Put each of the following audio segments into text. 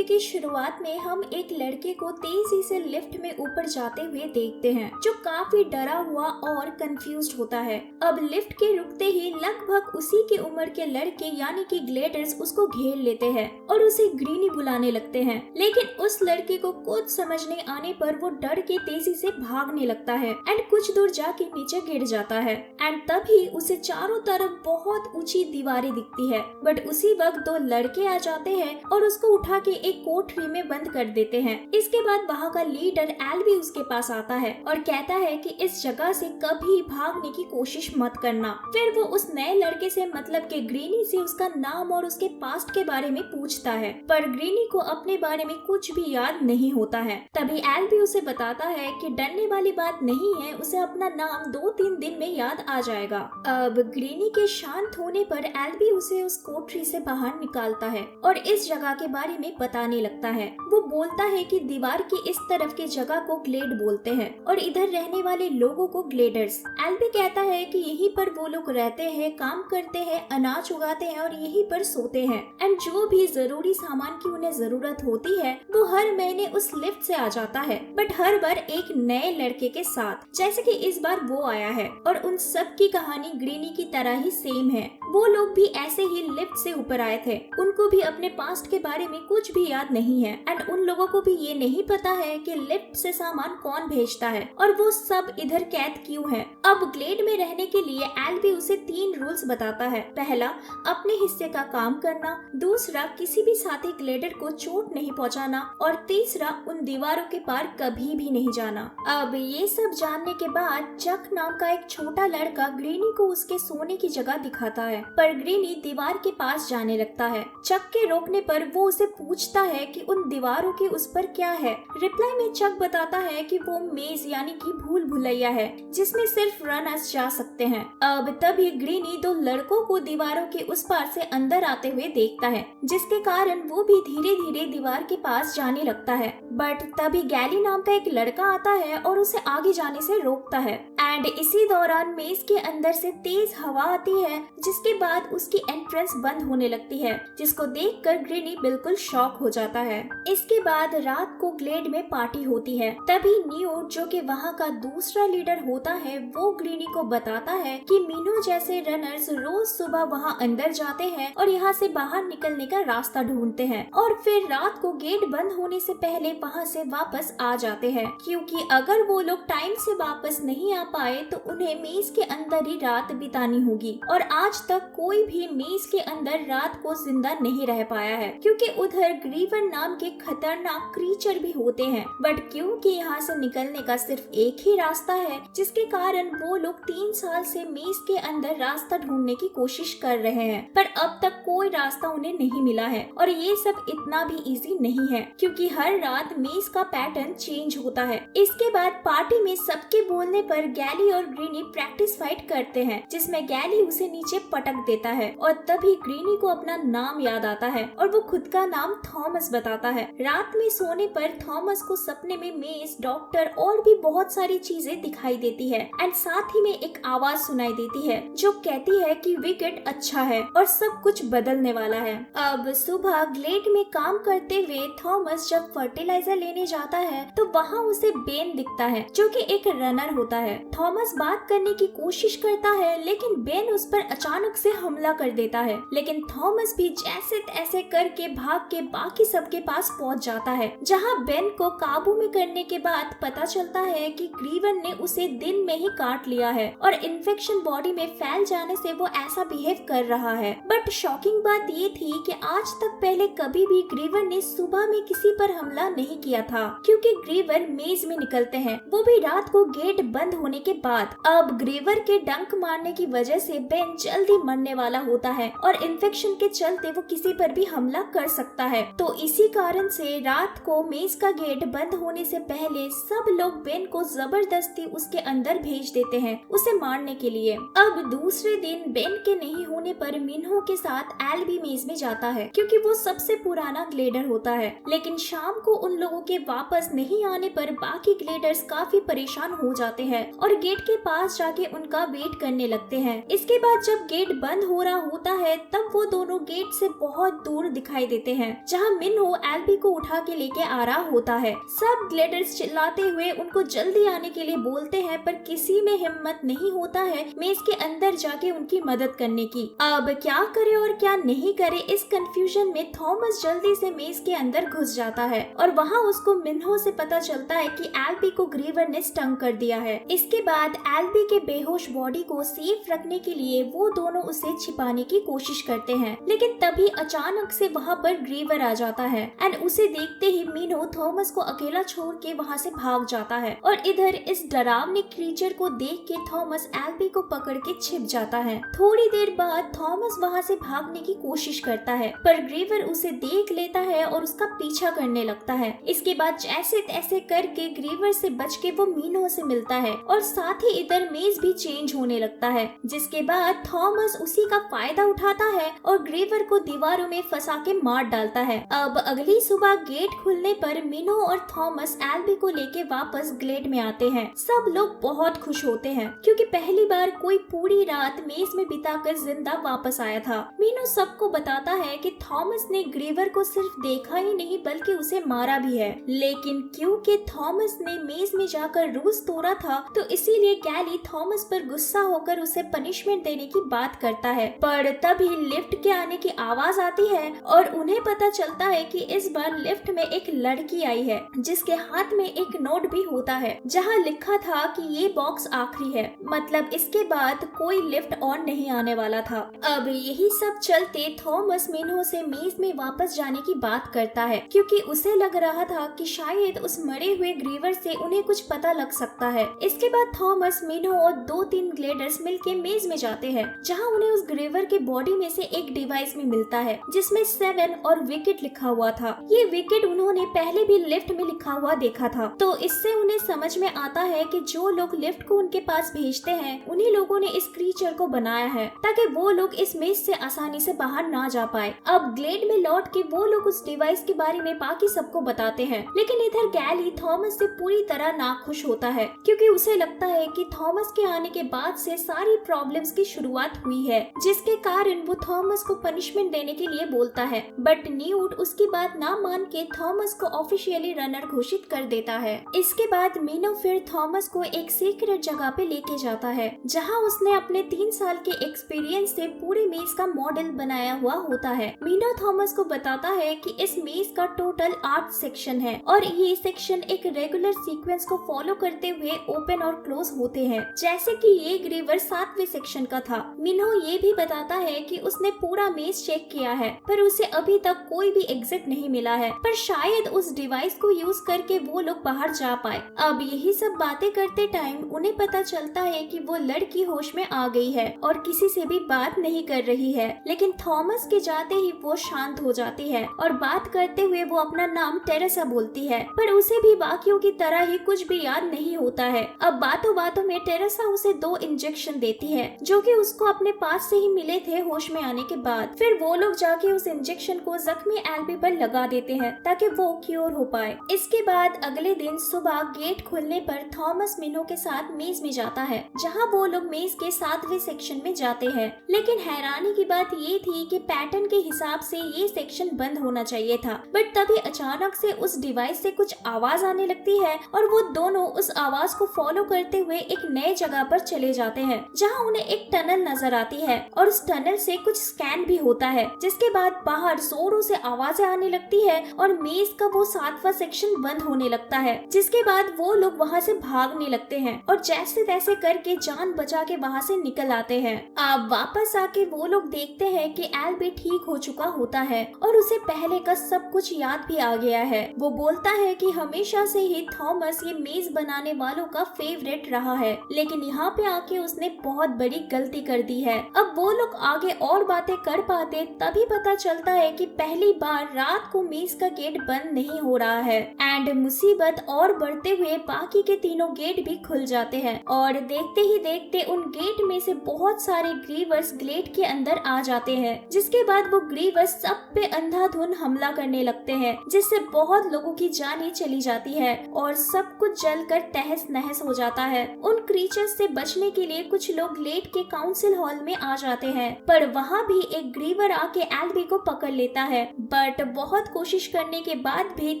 Movie की शुरुआत में हम एक लड़के को तेजी से लिफ्ट में ऊपर जाते हुए देखते हैं, जो काफी डरा हुआ और कंफ्यूज्ड होता है। अब लिफ्ट के रुकते ही लगभग उसी की उम्र के लड़के यानी कि ग्लेडर्स उसको घेर लेते हैं और उसे ग्रीनी बुलाने लगते हैं। लेकिन उस लड़के को कुछ समझ नहीं आने पर वो डर के तेजी से भागने लगता है एंड कुछ दूर जाके नीचे गिर जाता है। एंड तभी उसे चारों तरफ बहुत ऊंची दीवारें दिखती है। बट उसी वक्त दो लड़के आ जाते हैं और उसको उठा के एक कोठरी में बंद कर देते हैं। इसके बाद वहाँ का लीडर एल्वी उसके पास आता है और कहता है कि इस जगह से कभी भागने की कोशिश मत करना। फिर वो उस नए लड़के से मतलब के ग्रीनी से उसका नाम और उसके पास्ट के बारे में पूछता है, पर ग्रीनी को अपने बारे में कुछ भी याद नहीं होता है। तभी एल्वी उसे बताता है कि डरने वाली बात नहीं है, उसे अपना नाम 2-3 दिन में याद आ जाएगा। अब ग्रीनी के शांत होने पर एल्वी उसे उस कोठरी से बाहर निकालता है और इस जगह के बारे में बताने लगता है। वो बोलता है कि दीवार की इस तरफ की जगह को ग्लेड बोलते हैं और इधर रहने वाले लोगों को ग्लेडर्स। एल्वी कहता है कि यहीं पर वो लोग रहते हैं, काम करते हैं, अनाज उगाते हैं और यहीं पर सोते हैं एंड जो भी जरूरी सामान की उन्हें जरूरत होती है वो हर महीने उस लिफ्ट से आ जाता है, बट हर बार एक नए लड़के के साथ, जैसे कि इस बार वो आया है। और उन सब की कहानी ग्रीनी की तरह ही सेम है। वो लोग भी ऐसे ही लिफ्ट से ऊपर आए थे, उनको भी अपने पास्ट के बारे में कुछ भी याद नहीं है एंड उन लोगों को भी ये नहीं पता है कि लिफ्ट से सामान कौन भेजता है और वो सब इधर कैद क्यों है। अब ग्लेड में रहने के लिए एल्वी उसे 3 रूल्स बताता है। पहला, अपने हिस्से का काम करना, दूसरा, किसी भी साथी ग्लेडर को चोट नहीं पहुंचाना और तीसरा, उन दीवारों के पार कभी भी नहीं जाना। अब ये सब जानने के बाद चक नाम का एक छोटा लड़का ग्रीनी को उसके सोने की जगह दिखाता है, पर ग्रीनी दीवार के पास जाने लगता है। चक के रोकने पर वो उसे पूछता है कि उन दीवारों के उस पर क्या है। रिप्लाई में चक बताता है कि वो मेज यानी कि भूल भुलैया है जिसमें सिर्फ रनर्स जा सकते हैं। अब तभी ग्रीनी 2 लड़कों को दीवारों के उस पार से अंदर आते हुए देखता है, जिसके कारण वो भी धीरे धीरे दीवार के पास जाने लगता है। बट तभी गैली नाम का एक लड़का आता है और उसे आगे जाने से रोकता है एंड इसी दौरान मेज के अंदर से तेज हवा आती है, जिसके बाद उसकी एंट्रेंस बंद होने लगती है, जिसको देखकर ग्रीनी बिल्कुल शॉक हो जाता है। इसके बाद रात को ग्लेड में पार्टी होती है। तभी न्यूट, जो कि वहाँ का दूसरा लीडर होता है, वो ग्रीनी को बताता है कि मीनू जैसे रनर्स रोज सुबह वहाँ अंदर जाते हैं और यहाँ से बाहर निकलने का रास्ता ढूंढते हैं और फिर रात को गेट बंद होने से पहले वहाँ से वापस आ जाते हैं, क्योंकि अगर वो लोग टाइम से वापस नहीं आ पाए तो उन्हें मेज के अंदर ही रात बितानी होगी। और आज तक कोई भी मेज के अंदर रात को जिंदा नहीं रह पाया है, क्योंकि उधर ग्रीवर नाम के खतरनाक क्रीचर भी होते हैं। बट क्योंकि यहाँ से निकलने का सिर्फ एक ही रास्ता है, जिसके कारण वो लोग 3 साल से मेज के अंदर रास्ता ढूंढने की कोशिश कर रहे हैं, पर अब तक कोई रास्ता उन्हें नहीं मिला है। और ये सब इतना भी इजी नहीं है, क्योंकि हर रात मेज का पैटर्न चेंज होता है। इसके बाद पार्टी में सबके बोलने पर गैली और ग्रीनी प्रैक्टिस फाइट करते हैं, जिसमें गैली उसे नीचे पटक देता है और तभी ग्रीनी को अपना नाम याद आता है और वो खुद का नाम थॉमस बताता है। रात में सोने पर थॉमस को सपने में मेज, डॉक्टर और भी बहुत सारी चीजें दिखाई देती है एंड साथ ही में एक आवाज सुनाई देती है जो कहती है कि विकेट अच्छा है और सब कुछ बदलने वाला है। अब सुबह ग्लेड में काम करते हुए थॉमस जब फर्टिलाइजर लेने जाता है तो वहाँ उसे बेन दिखता है, जो कि एक रनर होता है। थॉमस बात करने की कोशिश करता है, लेकिन बेन उस पर अचानक से हमला कर देता है। लेकिन थॉमस भी जैसे तैसे करके भाग के बाकी सबके पास पहुंच जाता है, जहां बेन को काबू में करने के बाद पता चलता है कि ग्रीवन ने उसे दिन में ही काट लिया है और इन्फेक्शन बॉडी में फैल जाने से वो ऐसा बिहेव कर रहा है। बट शॉकिंग बात ये थी कि आज तक पहले कभी भी ग्रीवन ने सुबह में किसी पर हमला नहीं किया था, क्योंकि ग्रीवर मेज में निकलते हैं, वो भी रात को गेट बंद होने के बाद। अब ग्रीवर के डंक मारने की वजह से बेन जल्दी मरने वाला होता है और इन्फेक्शन के चलते वो किसी पर भी हमला कर सकता है। तो इसी कारण से रात को मेज का गेट बंद होने से पहले सब लोग बेन को जबरदस्ती उसके अंदर भेज देते हैं उसे मारने के लिए। अब दूसरे दिन बेन के नहीं होने पर मिन्हो के साथ एल्वी मेज में जाता है, क्योंकि वो सबसे पुराना ग्लेडर होता है। लेकिन शाम को उन लोगों के वापस नहीं आने पर बाकी ग्लेडर्स काफी परेशान हो जाते हैं और गेट के पास जाके उनका वेट करने लगते हैं। इसके बाद जब गेट बंद हो रहा होता है तब वो दोनों गेट से बहुत दूर दिखाई देते हैं, जहाँ जहाँ मिन्हो एल्बी को उठा के लेके आ रहा होता है। सब ग्लेडर्स चिल्लाते हुए उनको जल्दी आने के लिए बोलते हैं, पर किसी में हिम्मत नहीं होता है मेज के अंदर जाके उनकी मदद करने की। अब क्या करे और क्या नहीं करे, इस कंफ्यूजन में थॉमस जल्दी से मेज के अंदर घुस जाता है और वहाँ उसको मिन्हो से पता चलता है कि एल्बी को ग्रीवर ने स्टंग कर दिया है। इसके बाद एल्बी के बेहोश बॉडी को सेफ रखने के लिए वो दोनों उसे छिपाने की कोशिश करते हैं, लेकिन तभी अचानक से वहाँ पर ग्रीवर आ जाता है एंड उसे देखते ही मिन्हो थॉमस को अकेला छोड़ के वहाँ से भाग जाता है। और इधर इस डरावने क्रीचर को देख के थॉमस एल्बी को पकड़ के छिप जाता है। थोड़ी देर बाद थॉमस वहाँ से भागने की कोशिश करता है, पर ग्रीवर उसे देख लेता है और उसका पीछा करने लगता है। इसके बाद जैसे तैसे करके ग्रीवर से बच के वो मिन्हो से मिलता है और साथ ही इधर मेज भी चेंज होने लगता है, जिसके बाद थॉमस उसी का फायदा उठाता है और ग्रीवर को दीवारों में फंसा के मार डालता है। अब अगली सुबह गेट खुलने पर मिन्हो और थॉमस एल्बी को लेके वापस ग्लेड में आते हैं। सब लोग बहुत खुश होते हैं क्योंकि पहली बार कोई पूरी रात मेज में बिताकर जिंदा वापस आया था। मिन्हो सबको बताता है कि थॉमस ने ग्रीवर को सिर्फ देखा ही नहीं बल्कि उसे मारा भी है, लेकिन क्योंकि थॉमस ने मेज में जाकर रूल्स तोड़ा था तो इसीलिए गैली थॉमस पर गुस्सा होकर उसे पनिशमेंट देने की बात करता है। पर तभी लिफ्ट के आने की आवाज आती है और उन्हें पता चलता है कि इस बार लिफ्ट में एक लड़की आई है जिसके हाथ में एक नोट भी होता है जहाँ लिखा था कि ये बॉक्स आखिरी है, मतलब इसके बाद कोई लिफ्ट और नहीं आने वाला था। अब यही सब चलते थॉमस मिन्हो से मेज में वापस जाने की बात करता है क्योंकि उसे लग रहा था कि शायद उस मरे हुए ग्रीवर से उन्हें कुछ पता लग सकता है। इसके बाद थॉमस, मिन्हो और 2-3 ग्लेडर्स मिलके मेज में जाते हैं जहां उन्हें उस ग्रीवर के बॉडी में से एक डिवाइस भी मिलता है जिसमें 7 और विकेट लिखा हुआ था। ये विकेट उन्होंने पहले भी लिफ्ट में लिखा हुआ देखा था, तो इससे उन्हें समझ में आता है कि जो लोग लिफ्ट को उनके पास भेजते हैं उन्हीं लोगों ने इस क्रीचर को बनाया है ताकि वो लोग इस मेज से आसानी से बाहर ना जा पाए। अब ग्लेड में लौट के वो लोग उस डिवाइस के बारे में बाकी सबको बताते हैं, लेकिन इधर गैली थॉमस से पूरी तरह नाखुश होता है क्योंकि उसे लगता है कि थॉमस के आने के बाद से सारी प्रॉब्लम्स की शुरुआत हुई है, जिसके कारण वो थॉमस को पनिशमेंट देने के लिए बोलता है। बट न्यूट उसकी बात ना मान के थॉमस को ऑफिशियली रनर घोषित कर देता है। इसके बाद मिन्हो फिर थॉमस को एक सीक्रेट जगह पे लेके जाता है जहाँ उसने अपने 3 साल के एक्सपीरियंस से पूरी मेज का मॉडल बनाया हुआ होता है। मिन्हो थॉमस को बताता है कि इस मेज का टोटल 8 सेक्शन है और ये सेक्शन एक रेगुलर सीक्वेंस को फॉलो करते हुए ओपन और क्लोज होते हैं, जैसे कि ये ग्रीवर 7वें सेक्शन का था। मिन्हो ये भी बताता है कि उसने पूरा मेज चेक किया है पर उसे अभी तक कोई भी एग्जिट नहीं मिला है, पर शायद उस डिवाइस को यूज करके वो लोग बाहर जा पाए। अब यही सब बातें करते टाइम उन्हें पता चलता है कि वो लड़की होश में आ गई है और किसी से भी बात नहीं कर रही है, लेकिन थॉमस के जाते ही वो शांत हो जाती है और बात करते हुए वो अपना नाम टेरेसा बोलती है, पर उसे भी बाकियों की तरह ही कुछ भी याद नहीं होता है। अब बातों बातों में टेरेसा उसे 2 इंजेक्शन देती है जो कि उसको अपने पास से ही मिले थे होश में आने के बाद। फिर वो लोग जाके उस इंजेक्शन को जख्मी एल्बी पर लगा देते हैं ताकि वो क्योर हो पाए। इसके बाद अगले दिन सुबह गेट खुलने पर थॉमस मिन्हो के साथ मेज में जाता है जहाँ वो लोग मेज के 7वें सेक्शन में जाते हैं, लेकिन हैरानी की बात ये थी कि पैटर्न के हिसाब से ये सेक्शन बंद होना चाहिए था। बट तभी अचानक से उस डिवाइस से कुछ आवाज आने लगती है और वो दोनों उस आवाज को फॉलो करते हुए एक नए जगह पर चले जाते हैं जहाँ उन्हें एक टनल नजर आती है और उस टनल से कुछ स्कैन भी होता है, जिसके बाद बाहर जोरों से आवाजें आने लगती है और मेज का वो 7वां सेक्शन बंद होने लगता है, जिसके बाद वो लोग वहाँ से भागने लगते हैं और जैसे तैसे करके जान बचा के वहाँ से निकल आते हैं। अब वापस आके वो लोग देखते हैं कि एल्बी ठीक हो चुका होता है और उसे पहले का सब कुछ याद भी आ गया है। वो बोलता है कि हमेशा से ही थॉमस ये मेज बनाने वालों का फेवरेट रहा है, लेकिन यहाँ पे आके उसने बहुत बड़ी गलती कर दी है। अब वो लोग आगे और बातें कर पाते तभी पता चलता है कि पहली बार रात को मेज का गेट बंद नहीं हो रहा है एंड मुसीबत और बढ़ते हुए बाकी के तीनों गेट भी खुल जाते हैं और देखते ही देखते उन गेट में से बहुत सारे ग्रीवर्स ग्लेड के अंदर आ जाते हैं, जिसके बाद वो ग्रीवर्स सब पे अंधाधुंध हमला करने लगते हैं, जिससे बहुत लोगों की जानें चली जाती है और सब कुछ जलकर तहस नहस हो जाता है। उन क्रीचर्स से बचने के लिए कुछ लोग ग्लेड के काउंसिल हॉल में आ जाते हैं, पर वहाँ भी एक ग्रीवर आके एल्बी को पकड़ लेता है। बट बहुत कोशिश करने के बाद भी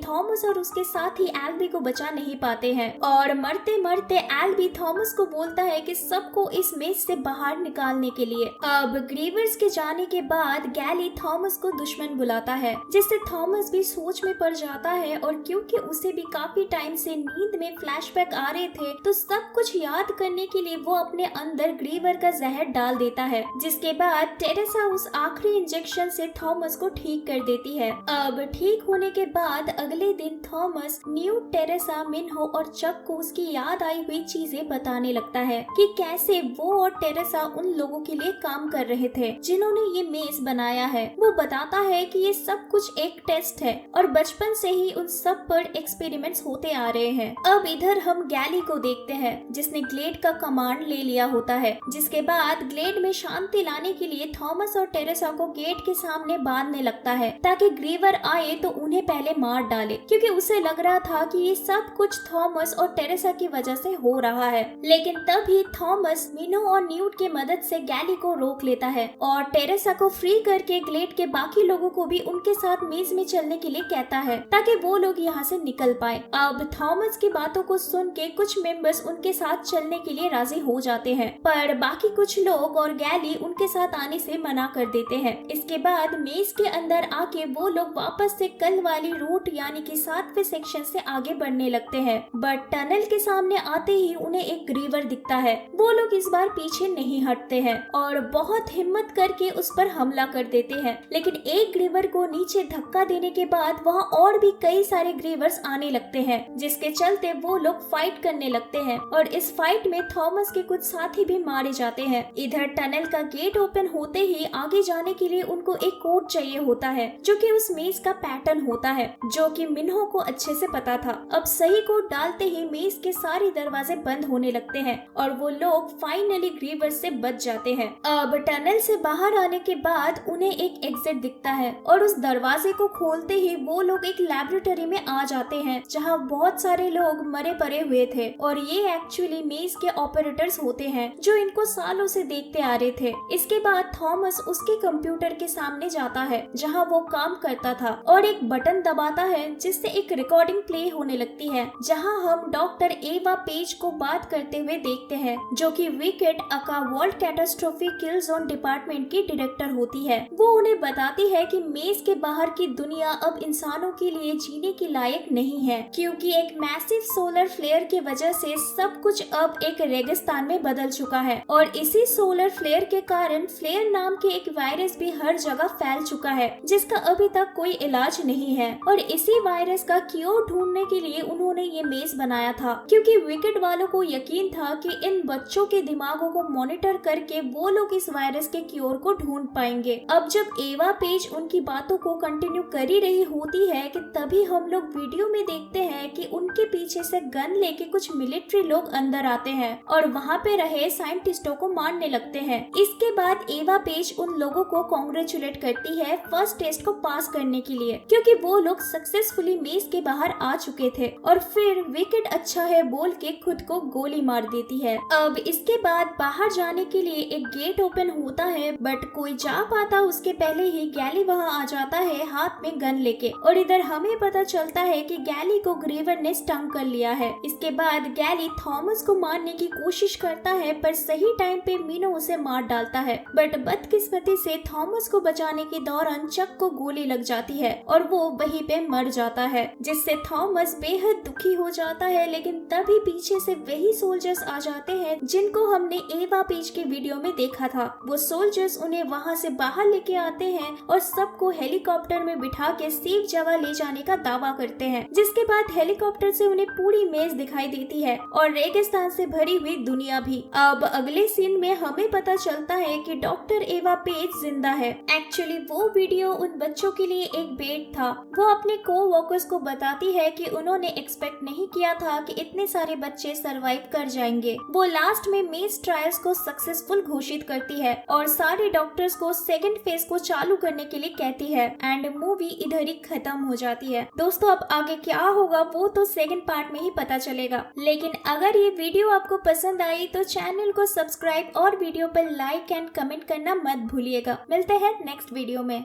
थॉमस और उसके साथ ही एल्बी को बचा नहीं पाते हैं और मरते मरते एल्बी थॉमस को बोलता है कि सबको इस मेज से बाहर निकालने के लिए। अब ग्रीवर्स के जाने के बाद गैली थॉमस को दुश्मन बुलाता है, जिससे थॉमस भी सोच में पड़ जाता है और क्योंकि उसे भी काफी टाइम से नींद में फ्लैशबैक आ रहे थे तो सब कुछ याद करने के लिए वो अपने अंदर ग्रीवर का जहर डाल देता है, जिसके बाद टेरेसा उस आखिरी इंजेक्शन से थॉमस को ठीक कर देती है। अब ठीक होने के बाद अगले दिन थॉमस न्यूट, टेरेसा, मिन्हो और चक को उसकी याद आई हुई चीजें बताने लगता है कि कैसे वो और टेरेसा उन लोगों के लिए काम कर रहे थे जिन्होंने ये मेज बनाया है। वो बताता है कि ये सब कुछ एक टेस्ट है और बचपन से ही उन सब पर एक्सपेरिमेंट्स होते आ रहे हैं। अब इधर हम गैली को देखते हैं जिसने ग्लेड का कमांड ले लिया होता है, जिसके बाद ग्लेड में शांति लाने के लिए थॉमस और टेरेसा को गेट के सामने बांधने लगता है ताकि ग्रीवर आए तो उन्हें पहले मार डाले, क्योंकि उसे लग रहा था कि ये सब कुछ थॉमस और टेरेसा की वजह से हो रहा है। लेकिन तभी थॉमस मिनो और न्यूट की मदद से गैली को रोक लेता है और टेरेसा को फ्री करके ग्लेड के बाकी लोगों को भी उनके साथ मेज में चलने के लिए कहता है ताकि वो लोग यहाँ से निकल पाए। अब थॉमस की बातों को सुन के कुछ मेंबर्स उनके साथ चलने के लिए राजी हो जाते हैं, पर बाकी कुछ लोग और गैली उनके साथ आने से मना कर देते हैं। इसके बाद मेज के अंदर आके वो लोग वापस से कल वाली रूट यानी कि 7वें सेक्शन से आगे बढ़ने लगते हैं, बट टनल के सामने आते ही उन्हें एक ग्रीवर दिखता है। वो लोग इस बार पीछे नहीं हटते हैं और बहुत हिम्मत करके उस पर हमला कर देते हैं, लेकिन एक ग्रीवर को नीचे धक्का देने के बाद वहाँ और भी कई सारे ग्रीवर्स आने लगते हैं, जिसके चलते वो लोग फाइट करने लगते हैं और इस फाइट में थॉमस के कुछ साथी भी मारे जाते हैं। इधर टनल का गेट ओपन होते ही आगे जाने के लिए उनको एक कोड चाहिए होता है जो कि उस मेज का पैटर्न होता है, जो कि मिन्हो को अच्छे से पता था। अब सही कोड डालते ही मेज के सारे दरवाजे बंद होने लगते हैं और वो लोग फाइनली ग्रीवर से बच जाते हैं। अब टनल से बाहर आने के बाद उन्हें एक एग्जिट दिखता है और उस दरवाजे को खोलते ही वो लोग एक लैबोरेटरी में आ जाते हैं जहाँ बहुत सारे लोग मरे पड़े हुए थे और ये एक्चुअली मेज के ऑपरेटर्स होते हैं जो इनको सालों से देखते आ रहे थे। इसके बाद थॉमस उसके कंप्यूटर के सामने जाता है जहाँ वो काम करता था और एक बटन दबाता है जिससे एक रिकॉर्डिंग प्ले होने लगती है जहाँ हम डॉक्टर एवा पेज को बात करते हुए देखते हैं जो कि विकेट अका वर्ल्ड कैटास्ट्रोफी किल जोन डिपार्टमेंट की डायरेक्टर होती है। वो उन्हें बताती है कि मेज के बाहर की दुनिया अब इंसानों के लिए जीने के लायक नहीं है, क्योंकि एक मैसिव सोलर फ्लेयर की वजह से सब कुछ अब एक रेगिस्तान में बदल चुका है और इसी सोलर फ्लेयर के कारण फ्लेयर नाम के एक वायरस भी हर जगह फैल चुका है जिसका अभी तक कोई इलाज नहीं है और इसी वायरस का क्योर ढूंढने के लिए उन्होंने ये मेज बनाया था, क्योंकि विकेट वालों को यकीन था कि इन बच्चों के दिमागों को मॉनिटर करके वो लोग इस वायरस के क्योर को ढूंढ पाएंगे। अब जब एवा पेज उनकी बातों को कंटिन्यू कर ही रही होती है कि तभी हम लोग वीडियो में देखते हैं कि उनके पीछे से गन लेके कुछ मिलिट्री लोग अंदर आते हैं और वहाँ पे रहे साइंटिस्टों को मारने लगते हैं। इसके बाद एवा पेज उन लोगों को कॉन्ग्रेचुलेट करती है फर्स्ट टेस्ट को पास करने के लिए, क्योंकि वो लोग सक्सेसफुली मेज के बाहर आ चुके थे और फिर विकेट अच्छा है बोल के खुद को गोली मार देती है। अब इसके बाद बाहर जाने के लिए एक गेट ओपन होता है, बट कोई जा पाता उसके पहले ही गैली वहाँ आ जाता है हाथ में गन लेके और इधर हमें पता चलता है कि गैली को ग्रीवर ने स्टंग कर लिया है। इसके बाद गैली थॉमस को मारने की कोशिश करता है पर सही टाइम पे मिनो उसे मार डालता है, बट बदकिस्मती से थॉमस को बचाने के दौरान चक को गोली लग जाती है और वो वहीं पे मर जाता है, जिससे थॉमस बेहद दुखी हो जाता है। लेकिन तभी पीछे से वही सोल्जर्स आ जाते हैं जिनको हमने एवा पेज के वीडियो में देखा था। वो सोल्जर्स उन्हें वहाँ से बाहर लेके आते हैं और सबको हेलीकॉप्टर में बिठा के सेफ जगह ले जाने का दावा करते हैं, जिसके बाद हेलीकॉप्टर से उन्हें पूरी मेज दिखाई देती है और रेगिस्तान से भरी हुई दुनिया भी। अब अगले सीन में हमें पता चलता है कि डॉक्टर एवा पेज जिंदा है। एक्चुअली वो वीडियो उन बच्चों के लिए एक बेट था। वो अपने को-वर्कर्स को बताती है कि उन्होंने एक्सपेक्ट नहीं किया था कि इतने सारे बच्चे सरवाइव कर जाएंगे। वो लास्ट में मेज ट्रायल्स को सक्सेसफुल घोषित करती है और सारे डॉक्टर्स को सेकंड फेज को चालू करने के लिए कहती है एंड मूवी इधर ही खत्म हो जाती है। दोस्तों अब आगे क्या होगा वो तो सेकंड पार्ट में ही पता चलेगा, लेकिन अगर ये वीडियो आपको पसंद आई तो चैनल को सब्सक्राइब और वीडियो पर लाइक एंड कमेंट करना मत भूलिएगा। मिलते हैं नेक्स्ट वीडियो में।